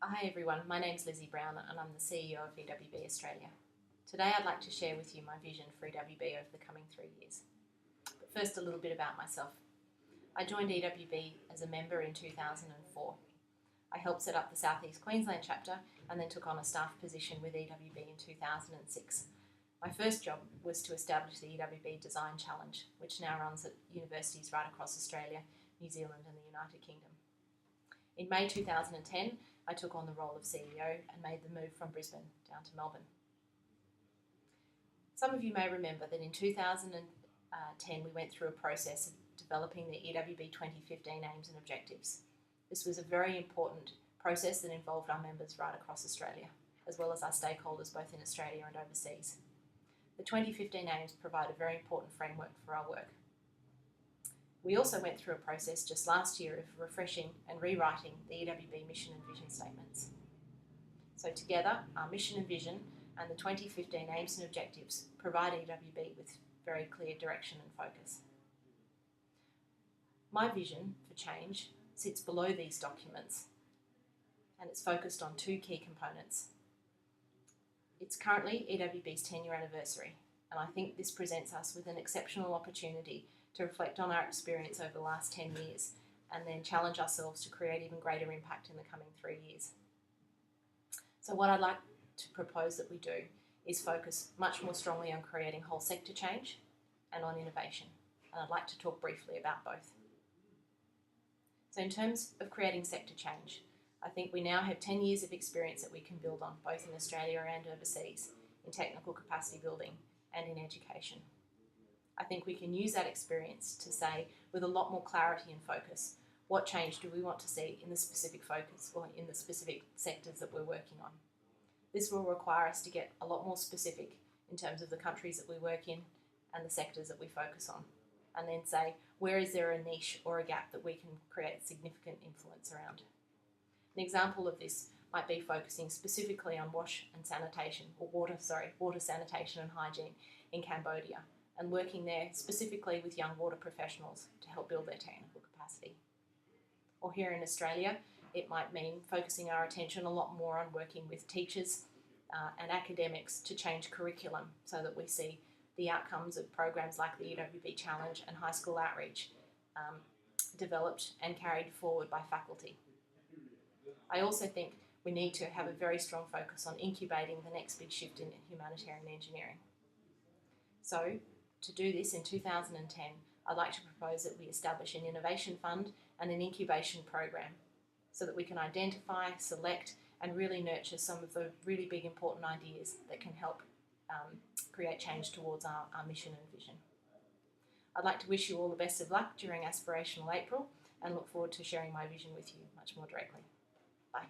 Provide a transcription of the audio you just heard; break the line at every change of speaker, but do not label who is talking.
Hi everyone, my name's Lizzie Brown and I'm the CEO of EWB Australia. Today I'd like to share with you my vision for EWB over the coming 3 years. But first, a little bit about myself. I joined EWB as a member in 2004. I helped set up the South East Queensland chapter and then took on a staff position with EWB in 2006. My first job was to establish the EWB Design Challenge, which now runs at universities right across Australia, New Zealand and the United Kingdom. In May 2010, I took on the role of CEO and made the move from Brisbane down to Melbourne. Some of you may remember that in 2010 we went through a process of developing the EWB 2015 aims and objectives. This was a very important process that involved our members right across Australia, as well as our stakeholders both in Australia and overseas. The 2015 aims provide a very important framework for our work. We also went through a process just last year of refreshing and rewriting the EWB mission and vision statements. So together, our mission and vision and the 2015 aims and objectives provide EWB with very clear direction and focus. My vision for change sits below these documents and it's focused on two key components. It's currently EWB's 10-year anniversary, and I think this presents us with an exceptional opportunity to reflect on our experience over the last 10 years and then challenge ourselves to create even greater impact in the coming 3 years. So what I'd like to propose that we do is focus much more strongly on creating whole sector change and on innovation, and I'd like to talk briefly about both. So in terms of creating sector change, I think we now have 10 years of experience that we can build on, both in Australia and overseas, in technical capacity building and in education. I think we can use that experience to say, with a lot more clarity and focus, what change do we want to see in the specific focus or in the specific sectors that we're working on. This will require us to get a lot more specific in terms of the countries that we work in and the sectors that we focus on, and then say, where is there a niche or a gap that we can create significant influence around. An example of this might be focusing specifically on water sanitation and hygiene in Cambodia, and working there specifically with young water professionals to help build their technical capacity. Or here in Australia, it might mean focusing our attention a lot more on working with teachers and academics to change curriculum so that we see the outcomes of programs like the EWB Challenge and high school outreach developed and carried forward by faculty. I also think we need to have a very strong focus on incubating the next big shift in humanitarian engineering. So, to do this in 2010, I'd like to propose that we establish an innovation fund and an incubation program so that we can identify, select and really nurture some of the really big important ideas that can help create change towards our mission and vision. I'd like to wish you all the best of luck during Aspirational April and look forward to sharing my vision with you much more directly. Bye.